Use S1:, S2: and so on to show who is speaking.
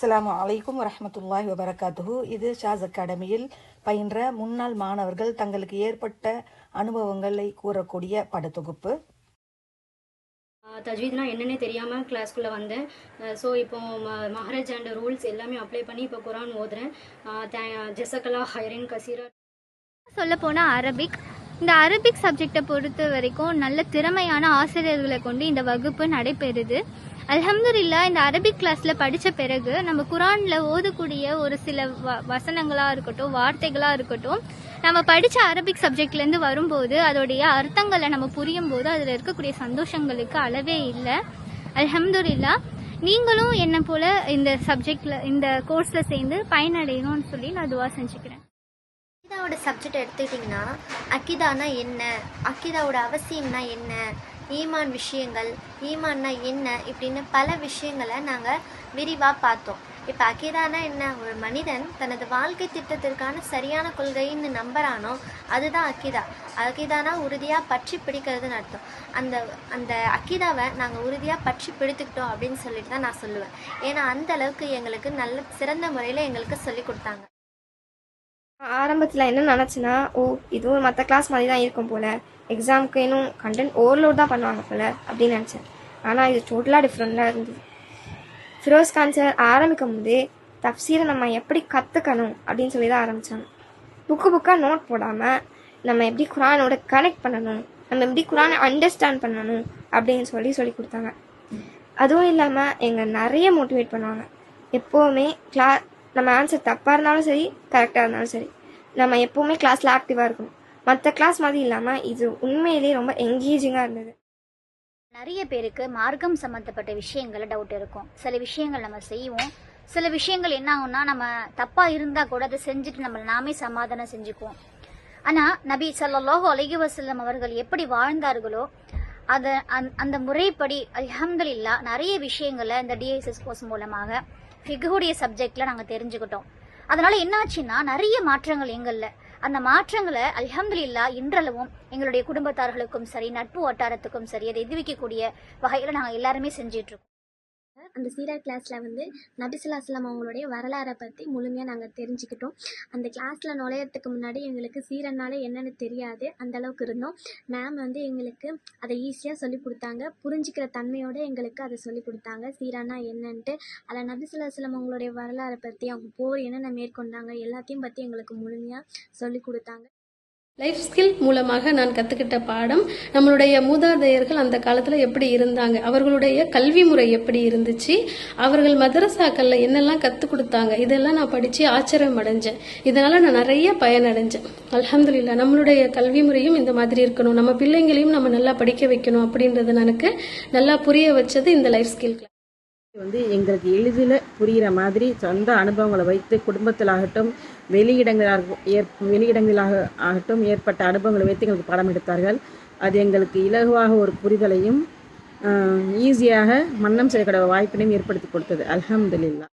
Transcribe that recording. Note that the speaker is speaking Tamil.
S1: அஸ்ஸலாமு அலைக்கும் வரஹ்மத்துல்லாஹி வபரகாத்துஹு. இது ஷாஸ் அகாடமியில் பயின்ற முன்னாள் மாணவர்கள் தங்களுக்கு ஏற்பட்ட அனுபவங்களை கூறக்கூடிய படத்தொகுப்பு.
S2: தஜ்வீத்னா என்னன்னே தெரியாமல் கிளாஸ்க்குள்ளே வந்தேன். ஸோ இப்போ மஹரஜ் அண்ட் ரூல்ஸ் எல்லாமே அப்ளை பண்ணி இப்போ குரான் ஓதுறேன். ஜெசகலா ஹைரின் கசீரா.
S3: சொல்லப்போனால் அரபிக், இந்த அரபிக் சப்ஜெக்டை பொறுத்த வரைக்கும் நல்ல திறமையான ஆசிரியர்களை கொண்டு இந்த வகுப்பு நடைபெறுது. அல்ஹம்துலில்லாஹ், இந்த அரபிக் கிளாஸில் படித்த பிறகு நம்ம குரானில் ஓதக்கூடிய ஒரு சில வசனங்களாக இருக்கட்டும், வார்த்தைகளாக இருக்கட்டும், நம்ம படித்த அரபிக் சப்ஜெக்ட்லேருந்து வரும்போது அதோடைய அர்த்தங்களை நம்ம புரியும் போது அதில் இருக்கக்கூடிய சந்தோஷங்களுக்கு அளவே இல்லை. அல்ஹம்துலில்லாஹ், நீங்களும் என்னை போல் இந்த சப்ஜெக்டில் இந்த கோர்ஸில் சேர்ந்து பயனடையணும்னு சொல்லி நான் துவா செஞ்சுக்கிறேன்.
S4: அக்கீதாவோட சப்ஜெக்ட் எடுத்துக்கிட்டிங்கன்னா, அக்கீதானா என்ன, அக்கீதாவோட அவசியம்னா என்ன, ஈமான் விஷயங்கள், ஈமான்னா என்ன, இப்படின்னு பல விஷயங்களை நாங்கள் விரிவாக பார்த்தோம். இப்போ அக்கீதானா என்ன, ஒரு மனிதன் தனது வாழ்க்கை திட்டத்திற்கான சரியான கொள்கைன்னு நம்புறானோ அதுதான் அக்கீதா. அக்கீதானா உறுதியாக பற்றி பிடிக்கிறதுன்னு அர்த்தம். அந்த அக்கீதாவை நாங்கள் உறுதியாக பற்றி பிடித்துக்கிட்டோம் அப்படின்னு சொல்லிட்டு தான் நான் சொல்லுவேன். ஏன்னா அந்த அளவுக்கு எங்களுக்கு நல்ல சிறந்த முறையில் எங்களுக்கு சொல்லி கொடுத்தாங்க.
S5: ஆரம்பத்தில் என்ன நினச்சின்னா, இதுவும் மற்ற கிளாஸ் மாதிரி தான் இருக்கும் போல், எக்ஸாமுக்கு இன்னும் கண்டென்ட் ஓவர்லோட் தான் பண்ணுவாங்க போல் அப்படின்னு நினச்சேன். ஆனால் இது டோட்டலாக டிஃப்ரெண்ட்டாக இருந்தது. ஃபிரோஸ் கான் சார் ஆரம்பிக்கும் போதே தப்சீரை நம்ம எப்படி கற்றுக்கணும் அப்படின்னு சொல்லி தான் ஆரம்பித்தாங்க. புக்காக நோட் போடாமல் நம்ம எப்படி குரானோட கனெக்ட் பண்ணணும், நம்ம எப்படி குரானை அண்டர்ஸ்டாண்ட் பண்ணணும் அப்படின்னு சொல்லி கொடுத்தாங்க. அதுவும் இல்லாமல் எங்களை நிறைய மோட்டிவேட் பண்ணுவாங்க. எப்போவுமே நம்ம ஆன்சர் தப்பாக இருந்தாலும் சரி, கரெக்டாக இருந்தாலும் சரி, நம்ம எப்போவுமே கிளாஸில் ஆக்டிவாக இருக்கணும். மற்ற கிளாஸ் மாதிரி இல்லாமல் இது உண்மையிலேயே ரொம்ப என்கேஜிங்காக இருந்தது.
S6: நிறைய பேருக்கு மார்க்கம் சம்மந்தப்பட்ட விஷயங்கள் டவுட் இருக்கும். சில விஷயங்கள் நம்ம செய்வோம், சில விஷயங்கள் என்ன ஆகும்னா நம்ம தப்பாக இருந்தால் கூட அதை செஞ்சுட்டு நம்ம நாமே சமாதானம் செஞ்சுக்குவோம். ஆனால் நபி ஸல்லல்லாஹு அலைஹி வஸல்லம் அவர்கள் எப்படி வாழ்ந்தார்களோ அந்த முறைப்படி அல்ஹம்துலில்லாஹ் நிறைய விஷயங்களை இந்த டிஎஸ்எஸ் கோர்ஸ் மூலமாக ஃபிக்ஹுடைய சப்ஜெக்டில் நாங்கள் தெரிஞ்சுக்கிட்டோம். அதனால் என்னாச்சுன்னா நிறைய மாற்றங்கள் எங்களில். அந்த மாற்றங்களை அல்ஹம்துலில்லாஹ் இன்றளவும் எங்களுடைய குடும்பத்தார்களுக்கும் சரி, நட்பு வட்டாரத்துக்கும் சரி, அதை எதிர்விக்கக்கூடிய வகையில் நாங்கள் எல்லாருமே செஞ்சிட்ருக்கோம்.
S7: அந்த சீரா கிளாஸில் நபி ஸல்லல்லாஹு அலைஹி வஸல்லம் அவங்களுடைய வரலாறை பற்றி முழுமையாக நாங்கள் தெரிஞ்சுக்கிட்டோம். அந்த கிளாஸில் நுழையிறதுக்கு முன்னாடி எங்களுக்கு சீரனாலே என்னென்னு தெரியாது, அந்தளவுக்கு இருந்தோம். மேம் எங்களுக்கு அதை ஈஸியாக சொல்லி கொடுத்தாங்க. புரிஞ்சிக்கிற தன்மையோடு எங்களுக்கு அதை சொல்லி கொடுத்தாங்க, சீரானா என்னன்ட்டு. அதில் நபி ஸல்லல்லாஹு அலைஹி வஸல்லம் அவங்களுடைய வரலாறை பற்றி, அவங்க போர் என்னென்ன மேற்கொண்டாங்க எல்லாத்தையும் பற்றி எங்களுக்கு முழுமையாக சொல்லி கொடுத்தாங்க.
S8: லைஃப் ஸ்கில் மூலமாக நான் கற்றுக்கிட்ட பாடம், நம்மளுடைய மூதாதையர்கள் அந்த காலத்தில் எப்படி இருந்தாங்க, அவர்களுடைய கல்வி முறை எப்படி இருந்துச்சு, அவர்கள் மதரசாக்களில் என்னெல்லாம் கற்றுக் கொடுத்தாங்க, இதெல்லாம் நான் படித்து ஆச்சரியம் அடைஞ்சேன். இதனால் நான் நிறைய பயனடைஞ்சேன். அல்ஹம்துலில்லாஹ், நம்மளுடைய கல்வி முறையும் இந்த மாதிரி இருக்கணும், நம்ம பிள்ளைங்களையும் நம்ம நல்லா படிக்க வைக்கணும் அப்படின்றது எனக்கு நல்லா புரிய வச்சது இந்த லைஃப் ஸ்கில் கிளாஸ்.
S9: எங்களுக்கு எளிதில் புரிகிற மாதிரி சொந்த அனுபவங்களை வைத்து குடும்பத்திலாகட்டும் வெளியிடங்களாக ஆகட்டும் ஏற்பட்ட அனுபவங்களை வைத்து எங்களுக்கு பாடம் எடுத்தார்கள். அது எங்களுக்கு இலகுவாக ஒரு புரிதலையும் ஈஸியாக மன்னம் செய்யக்கூடிய வாய்ப்பினையும் ஏற்படுத்தி கொடுத்தது. அல்ஹம்துலில்லாஹ்.